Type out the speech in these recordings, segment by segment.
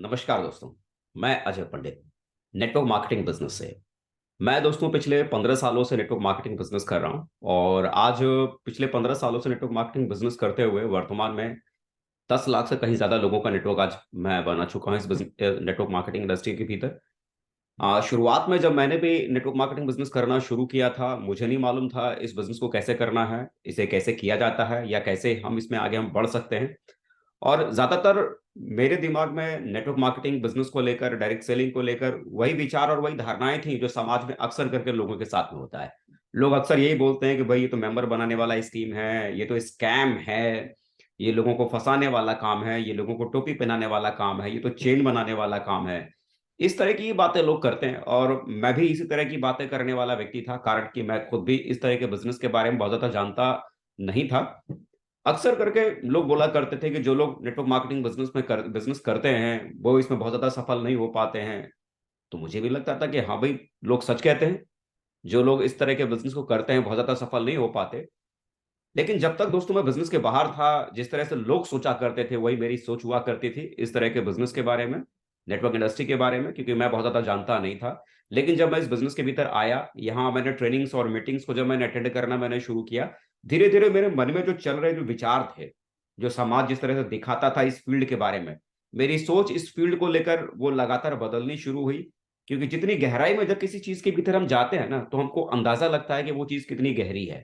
नमस्कार दोस्तों। मैं अजय पंडित, नेटवर्क मार्केटिंग बिजनेस से। मैं दोस्तों पिछले 15 सालों से नेटवर्क मार्केटिंग बिजनेस कर रहा हूं और आज पिछले 15 सालों से नेटवर्क मार्केटिंग बिजनेस करते हुए वर्तमान में 10 लाख से कहीं ज्यादा लोगों का नेटवर्क आज मैं बना चुका हूं इस नेटवर्क मार्केटिंग इंडस्ट्री के भीतर। शुरुआत में जब मैंने भी नेटवर्क मार्केटिंग बिजनेस करना शुरू किया था, मुझे नहीं मालूम था इस बिजनेस को कैसे करना है, इसे कैसे किया जाता है या कैसे हम इसमें आगे हम बढ़ सकते हैं। और ज़्यादातर मेरे दिमाग में नेटवर्क मार्केटिंग बिज़नेस को लेकर, डायरेक्ट सेलिंग को लेकर वही विचार और वही धारणाएँ थी जो समाज में अक्सर करके लोगों के साथ में होता है। लोग अक्सर यही बोलते हैं कि भई ये तो मेंबर बनाने वाला स्कीम है, ये तो स्कैम है, ये लोगों को फँसाने वाला काम है, ये लोगों को टोपी पहनाने वाला काम है, ये तो चेन बनाने वाला काम है। इस तरह की बातें लोग करते हैं और मैं भी इसी तरह की बातें करने वाला व्यक्ति था, कारण कि मैं खुद भी इस तरह के बिज़नेस के बारे में बहुत ज़्यादा जानता नहीं था। अक्सर करके लोग बोला करते थे कि जो लोग नेटवर्क मार्केटिंग बिज़नेस करते हैं, वो इसमें बहुत ज़्यादा सफल नहीं हो पाते हैं। तो मुझे भी लगता था कि हाँ भाई, लोग सच कहते हैं। जो लोग इस तरह के बिज़नेस को करते हैं, बहुत ज़्यादा सफल नहीं हो पाते। लेकिन जब तक दोस्तों मैं बिज़नेस के बाहर था, जिस तरह से लोग सोचा करते थे, वही मेरी सोच हुआ करती थी इस तरह के बिज़नेस के बारे में, नेटवर्क इंडस्ट्री के बारे में, क्योंकि मैं बहुत ज़्यादा जानता नहीं था। लेकिन जब मैं इस बिज़नेस के भीतर आया, यहाँ मैंने ट्रेनिंग्स और मीटिंग्स को जब मैंने अटेंड करना मैंने शुरू किया, धीरे-धीरे मेरे मन में जो चल रहे जो विचार थे, जो समाज जिस तरह से दिखाता था इस फ़ील्ड के बारे में, मेरी सोच इस फ़ील्ड को लेकर वो लगातार बदलनी शुरू हुई। क्योंकि जितनी गहराई में जब किसी चीज़ के भीतर हम जाते हैं ना, तो हमको अंदाज़ा लगता है कि वो चीज़ कितनी गहरी है।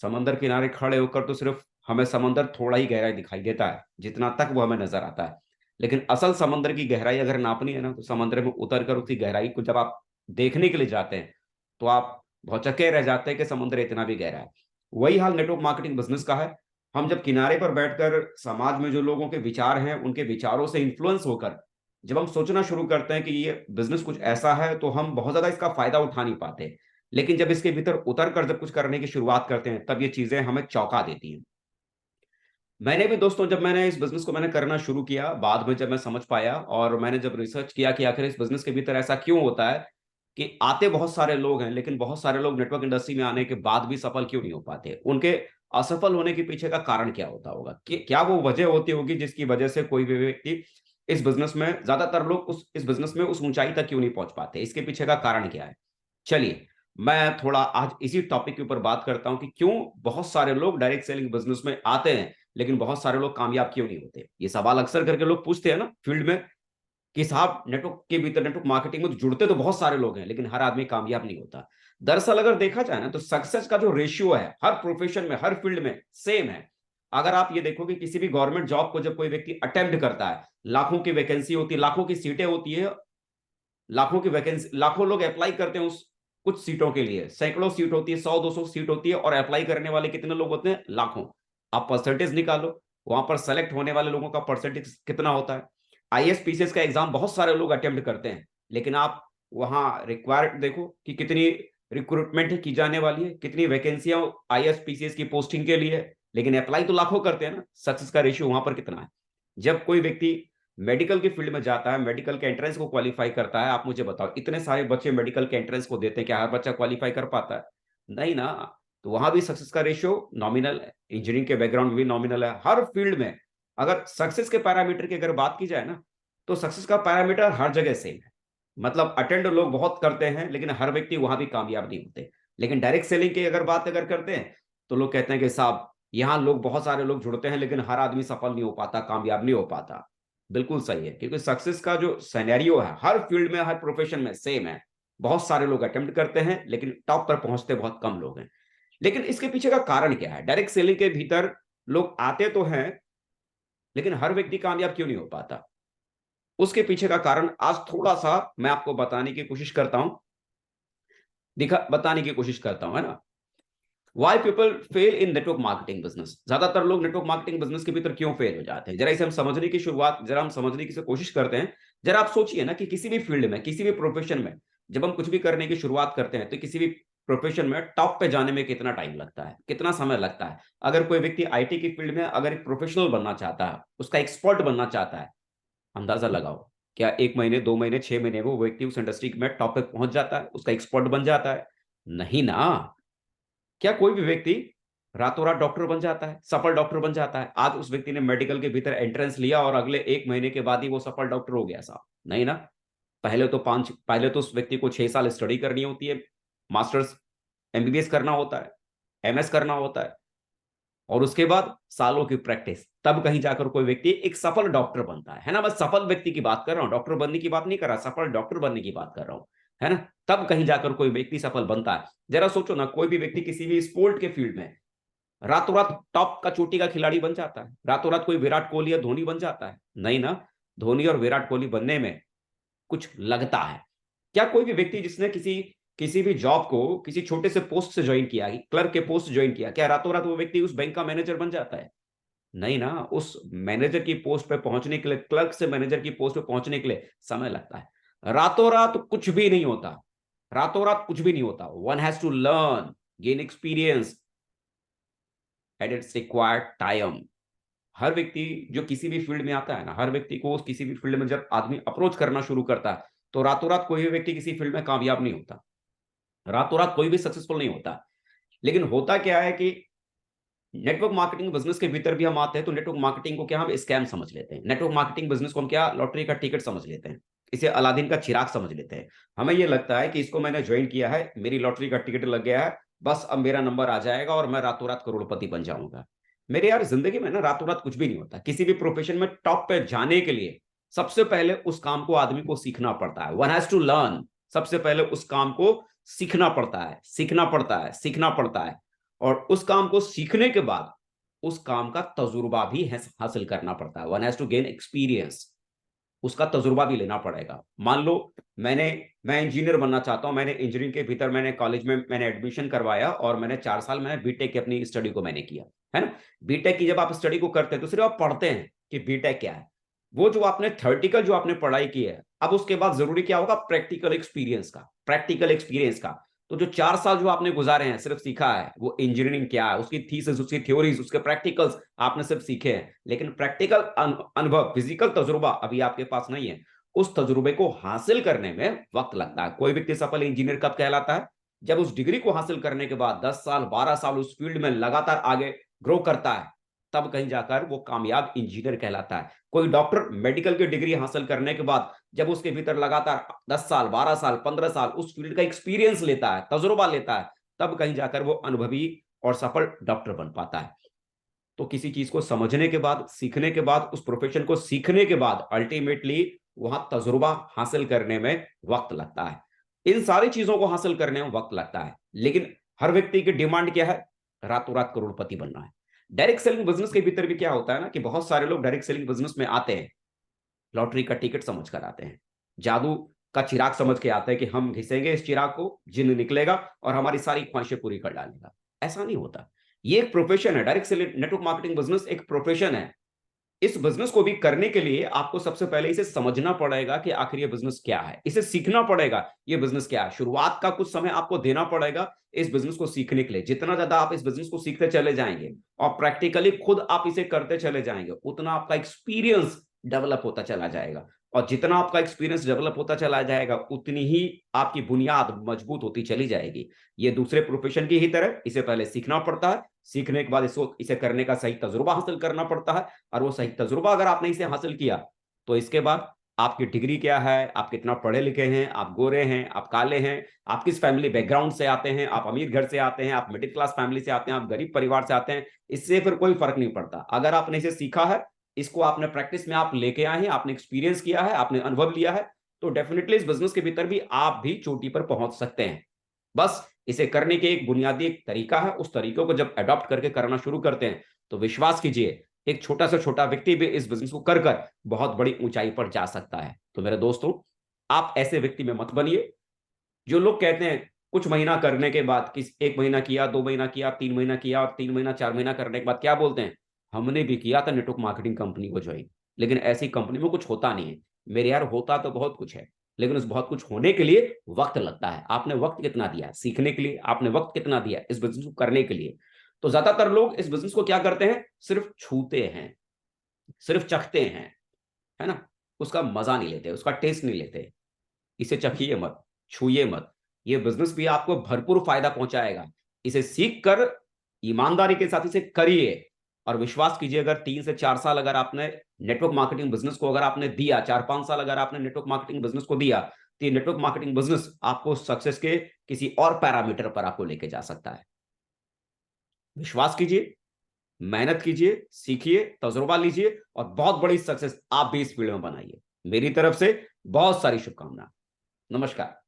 समंदर किनारे खड़े होकर तो सिर्फ हमें समंदर थोड़ा ही गहराई दिखाई देता है, जितना तक वो हमें नज़र आता है। लेकिन असल समंदर की गहराई अगर नापनी है ना, तो समुद्र में उतर कर उसकी गहराई को जब आप देखने के लिए जाते हैं, तो आप भौचक्के रह जाते हैं कि समुद्र इतना भी गहरा है। वही हाल नेटवर्क मार्केटिंग बिज़नेस का है। हम जब किनारे पर बैठकर समाज में जो लोगों के विचार हैं, उनके विचारों से इन्फ्लुएंस होकर जब हम सोचना शुरू करते हैं कि ये बिज़नेस कुछ ऐसा है, तो हम बहुत ज़्यादा इसका फ़ायदा उठा नहीं पाते। लेकिन जब इसके भीतर उतर कर जब कुछ करने की शुरुआत करते हैं, तब ये चीज़ें हमें चौंका देती हैं। मैंने भी दोस्तों जब मैंने इस बिज़नेस को मैंने करना शुरू किया, बाद में जब मैं समझ पाया और मैंने जब रिसर्च किया कि आखिर इस बिज़नेस के भीतर ऐसा क्यों होता है कि आते बहुत सारे लोग हैं, लेकिन बहुत सारे लोग नेटवर्क इंडस्ट्री में आने के बाद भी सफल क्यों नहीं हो पाते? उनके असफल होने के पीछे का कारण क्या होता होगा? कि क्या वो वजह होती होगी जिसकी वजह से कोई भी व्यक्ति इस बिज़नेस में ज़्यादातर लोग उस इस बिज़नेस में उस ऊँचाई तक क्यों नहीं पहुँच पाते? इसके पीछे का कारण क्या है? चलिए, मैं थोड़ा आज इसी टॉपिक के ऊपर बात करता हूँ कि क्यों बहुत सारे लोग डायरेक्ट सेलिंग बिज़नेस में आते हैं, लेकिन बहुत सारे लोग कामयाब क्यों नहीं होते? ये सवाल अक्सर करके लोग पूछते हैं ना फील्ड में कि साहब नेटवर्क के भीतर नेटवर्क मार्केटिंग में तो जुड़ते तो बहुत सारे लोग हैं, लेकिन हर आदमी कामयाब नहीं होता। दरअसल अगर देखा जाए ना, तो सक्सेस का जो रेशियो है, हर प्रोफेशन में, हर फील्ड में सेम है। अगर आप ये देखो कि किसी भी गवर्नमेंट जॉब को जब कोई व्यक्ति अटेम्प्ट करता है, लाखों की वैकेंसी होती है, लाखों की सीटें होती है, लाखों की वैकेंसी, लाखों लोग अप्लाई करते हैं उस कुछ सीटों के लिए, सैकड़ों सीट होती है, 100-200 सीट होती है और अप्लाई करने वाले कितने लोग होते हैं? लाखों। आप परसेंटेज निकालो, वहां पर सेलेक्ट होने वाले लोगों का परसेंटेज कितना होता है? आईएएस पीसीएस का एग्जाम बहुत सारे लोग अटेम्प्ट करते हैं, लेकिन आप वहां रिक्वायर्ड देखो कि कितनी रिक्रूटमेंट की जाने वाली है, कितनी वैकेंसियां आईएएस पीसीएस की पोस्टिंग के लिए है, लेकिन अप्लाई तो लाखों करते हैं ना। सक्सेस का रेशियो वहां पर कितना है? जब कोई व्यक्ति मेडिकल की फील्ड में जाता है, मेडिकल के एंट्रेंस को क्वालीफाई करता है, आप मुझे बताओ इतने सारे बच्चे मेडिकल के एंट्रेंस को देते हैं, क्या हर बच्चा क्वालीफाई कर पाता है? नहीं ना। तो वहां भी सक्सेस का रेशियो नॉमिनल है, इंजीनियरिंग के बैकग्राउंड में भी नॉमिनल है। हर फील्ड में अगर सक्सेस के पैरामीटर की अगर बात की जाए ना, तो सक्सेस का पैरामीटर हर जगह सेम है। मतलब अटेंड लोग बहुत करते हैं, लेकिन हर व्यक्ति वहां भी कामयाब नहीं होते। लेकिन डायरेक्ट सेलिंग की अगर बात अगर करते हैं, तो लोग कहते हैं कि साहब यहाँ लोग बहुत सारे लोग जुड़ते हैं, लेकिन हर आदमी सफल नहीं हो पाता, कामयाब नहीं हो पाता। बिल्कुल सही है, क्योंकि सक्सेस का जो सिनेरियो है, हर फील्ड में, हर प्रोफेशन में सेम है। बहुत सारे लोग अटेम्प्ट करते हैं, लेकिन टॉप पर पहुंचते बहुत कम लोग हैं। लेकिन इसके पीछे का कारण क्या है? डायरेक्ट सेलिंग के भीतर लोग आते तो हैं, लेकिन हर व्यक्ति कामयाब क्यों नहीं हो पाता? उसके पीछे का कारण आज थोड़ा-सा मैं आपको बताने की कोशिश करता हूं, बताने की कोशिश करता हूं, है ना? Why people fail in network marketing business. ज्यादातर लोग नेटवर्क मार्केटिंग बिजनेस के भीतर क्यों फेल हो जाते हैं? जरा हम समझने की कोशिश करते हैं। जरा आप सोचिए ना कि किसी भी फील्ड में, किसी भी प्रोफेशन में जब हम कुछ भी करने की शुरुआत करते हैं, तो किसी भी प्रोफेशन में टॉप पे जाने में कितना टाइम लगता है, कितना समय लगता है? अगर कोई व्यक्ति आईटी की फील्ड में अगर एक प्रोफेशनल बनना चाहता है, उसका एक्सपर्ट बनना चाहता है, अंदाजा लगाओ, क्या 1 महीने, 2 महीने, 6 महीने में वो व्यक्ति उस इंडस्ट्री में टॉप पे पहुँच जाता है, उसका एक्सपर्ट बन जाता है? नहीं ना। क्या कोई भी व्यक्ति रातों रात डॉक्टर बन जाता है, सफल डॉक्टर बन जाता है। आज उस व्यक्ति ने मेडिकल के भीतर एंट्रेंस लिया और अगले 1 महीने के बाद ही वो सफल डॉक्टर हो गया साहब? नहीं ना। पहले तो उस व्यक्ति को 6 साल स्टडी करनी होती है, मास्टर्स एमबीबीएस करना होता है, एमएस करना होता है, और उसके बाद सालों की प्रैक्टिस, तब कहीं जाकर कोई व्यक्ति एक सफल डॉक्टर बनता है ना। मैं सफल व्यक्ति की बात कर रहा हूं, डॉक्टर बनने की बात नहीं कर रहा, सफल डॉक्टर बनने की बात कर रहा हूं, है ना। तब कहीं जाकर कोई व्यक्ति सफल बनता है। जरा सोचो ना, कोई भी व्यक्ति किसी भी स्पोर्ट के फील्ड में रातों रात टॉप का चोटी का खिलाड़ी बन जाता है? रातों रात कोई विराट कोहली या धोनी बन जाता है? नहीं ना। धोनी और विराट कोहली बनने में कुछ लगता है। क्या कोई भी व्यक्ति जिसने किसी किसी भी जॉब को किसी छोटे से पोस्ट से ज्वाइन किया, क्लर्क के पोस्ट ज्वाइन किया, क्या रातों रात वो व्यक्ति उस बैंक का मैनेजर बन जाता है? नहीं ना। उस मैनेजर की पोस्ट पे पहुंचने के लिए, क्लर्क से मैनेजर की पोस्ट पे पहुंचने के लिए समय लगता है। रातों रात कुछ भी नहीं होता। रातों रात कुछ भी नहीं होता। One has to learn, gain experience at its required time. हर व्यक्ति जो किसी भी फील्ड में आता है ना, हर व्यक्ति को किसी भी फील्ड में जब आदमी अप्रोच करना शुरू करता है, तो रातों रात कोई भी व्यक्ति किसी फील्ड में कामयाब नहीं होता, रातों रात कोई भी सक्सेसफुल नहीं होता। लेकिन होता क्या है कि नेटवर्क मार्केटिंग बिजनेस के भीतर भी हम आते हैं तो नेटवर्क मार्केटिंग को क्या हम स्कैम समझ लेते हैं, नेटवर्क मार्केटिंग बिजनेस को हम क्या लॉटरी का टिकट समझ लेते हैं, इसे अलादीन का चिराग समझ लेते हैं। हमें यह लगता है कि इसको मैंने ज्वाइन किया है, मेरी लॉटरी का टिकट लग गया है, बस अब मेरा नंबर आ जाएगा और मैं रातों रात करोड़पति बन जाऊंगा। मेरे यार, जिंदगी में ना रातों रात कुछ भी नहीं होता। किसी भी प्रोफेशन में टॉप पे जाने के लिए सबसे पहले उस काम को आदमी को सीखना पड़ता है। One has to learn. सबसे पहले उस काम को सीखना पड़ता है, सीखना पड़ता है, सीखना पड़ता है। और उस काम को सीखने के बाद उस काम का तजुर्बा भी हासिल करना पड़ता है। One has to gain experience. उसका तजुर्बा भी लेना पड़ेगा। मान लो मैं इंजीनियर बनना चाहता हूं, मैंने इंजीनियरिंग के भीतर मैंने कॉलेज में मैंने एडमिशन करवाया और मैंने 4 साल मैंने बीटेक की अपनी स्टडी को मैंने किया, है ना। बीटेक की जब आप स्टडी को करते हैं तो सिर्फ आप पढ़ते हैं कि बीटेक क्या है। वो जो आपने थ्योरेटिकल जो आपने पढ़ाई की है, अब उसके बाद जरूरी क्या होगा? प्रैक्टिकल एक्सपीरियंस का, प्रैक्टिकल एक्सपीरियंस का। तो जो 4 साल जो आपने गुजारे हैं, सिर्फ सीखा है वो इंजीनियरिंग क्या है, उसकी थीसिस, उसकी थ्योरीज, उसके प्रैक्टिकल्स आपने सिर्फ सीखे हैं। लेकिन प्रैक्टिकल अनुभव, फिजिकल तजुर्बा अभी आपके पास नहीं है। उस तजुर्बे को हासिल करने में वक्त लगता है। कोई व्यक्ति सफल इंजीनियर कब कहलाता है? जब उस डिग्री को हासिल करने के बाद 10 साल 12 साल उस फील्ड में लगातार आगे ग्रो करता है, तब कहीं जाकर वो कामयाब इंजीनियर कहलाता है। कोई डॉक्टर मेडिकल की डिग्री हासिल करने के बाद जब उसके भीतर लगातार 10 साल 12 साल 15 साल उस फील्ड का एक्सपीरियंस लेता है, तजुर्बा लेता है, तब कहीं जाकर वो अनुभवी और सफल डॉक्टर बन पाता है। तो किसी चीज को समझने के बाद, सीखने के बाद, उस प्रोफेशन को सीखने के बाद अल्टीमेटली वहां तजुर्बा हासिल करने में वक्त लगता है। इन सारी चीजों को हासिल करने में वक्त लगता है। लेकिन हर व्यक्ति की डिमांड क्या है? रातों रात करोड़पति बनना है। डायरेक्ट सेलिंग बिजनेस के भीतर भी क्या होता है ना कि बहुत सारे लोग डायरेक्ट सेलिंग बिजनेस में आते हैं, लॉटरी का टिकट समझ कर आते हैं, जादू का चिराग समझ के आते हैं कि हम घिसेंगे इस चिराग को, जिन निकलेगा और हमारी सारी ख्वाहिशें पूरी कर डालेगा। ऐसा नहीं होता। ये एक प्रोफेशन है। Direct selling network marketing business एक प्रोफेशन है। इस बिजनेस को भी करने के लिए आपको सबसे पहले इसे समझना पड़ेगा कि आखिर ये बिजनेस क्या है, इसे सीखना पड़ेगा ये बिजनेस क्या है। शुरुआत का कुछ समय आपको देना पड़ेगा इस बिजनेस को सीखने के लिए। जितना ज्यादा आप इस बिजनेस को सीखते चले जाएंगे और प्रैक्टिकली खुद आप इसे करते चले जाएंगे, उतना आपका एक्सपीरियंस डेवलप होता चला जाएगा। और जितना आपका एक्सपीरियंस डेवलप होता चला जाएगा, उतनी ही आपकी बुनियाद मजबूत होती चली जाएगी। ये दूसरे प्रोफेशन की ही तरह इसे पहले सीखना पड़ता है, सीखने के बाद इसको इसे करने का सही तजुर्बा हासिल करना पड़ता है। और वो सही तजुर्बा अगर आपने इसे हासिल किया, तो इसके बाद आपकी डिग्री क्या है, आप कितना पढ़े लिखे हैं, आप गोरे हैं, आप काले हैं, आप किस फैमिली बैकग्राउंड से आते हैं, आप अमीर घर से आते हैं, आप मिडिल क्लास फैमिली से आते हैं, आप गरीब परिवार से आते हैं, इससे फिर कोई फर्क नहीं पड़ता। अगर आपने इसे सीखा है, इसको आपने प्रैक्टिस में आप लेके आए हैं, आपने एक्सपीरियंस किया है, आपने अनुभव लिया है, तो डेफिनेटली इस बिजनेस के भीतर भी आप भी चोटी पर पहुंच सकते हैं। बस इसे करने के एक बुनियादी एक तरीका है। उस तरीकों को जब अडॉप्ट करके करना शुरू करते हैं, तो विश्वास कीजिए, एक छोटा से छोटा व्यक्ति भी इस बिजनेस को कर कर बहुत बड़ी ऊंचाई पर जा सकता है। तो मेरे दोस्तों, आप ऐसे व्यक्ति में मत बनिए जो लोग कहते हैं कुछ महीना करने के बाद, किस 1 महीना किया, 2 महीना किया, 3 महीना किया, और 3 महीना 4 महीना करने के बाद क्या बोलते हैं? हमने भी किया था नेटवर्क मार्केटिंग कंपनी को ज्वाइन, लेकिन ऐसी कंपनी में कुछ होता नहीं है। मेरे यार, होता तो बहुत कुछ है, लेकिन उस बहुत कुछ होने के लिए वक्त लगता है। आपने वक्त कितना दिया है सीखने के लिए? आपने वक्त कितना दिया है इस बिजनेस को करने के लिए? तो ज्यादातर लोग इस बिजनेस को क्या करते हैं? सिर्फ छूते हैं, सिर्फ चखते हैं, है ना। उसका मजा नहीं लेते, उसका टेस्ट नहीं लेते। इसे चखिए मत, छूइए मत। ये बिजनेस भी आपको भरपूर फायदा पहुंचाएगा। इसे सीख कर ईमानदारी के साथ इसे करिए और विश्वास कीजिए, अगर 3 से 4 साल अगर आपने नेटवर्क मार्केटिंग बिजनेस को अगर आपने दिया, 4-5 साल अगर आपने नेटवर्क मार्केटिंग बिजनेस को दिया, तो ये नेटवर्क मार्केटिंग बिजनेस आपको सक्सेस के किसी और पैरामीटर पर आपको लेके जा सकता है। विश्वास कीजिए, मेहनत कीजिए, सीखिए, तजुर्बा लीजिए और बहुत बड़ी सक्सेस आप भी इस फील्ड में बनाइए। मेरी तरफ से बहुत सारी शुभकामनाएं। नमस्कार।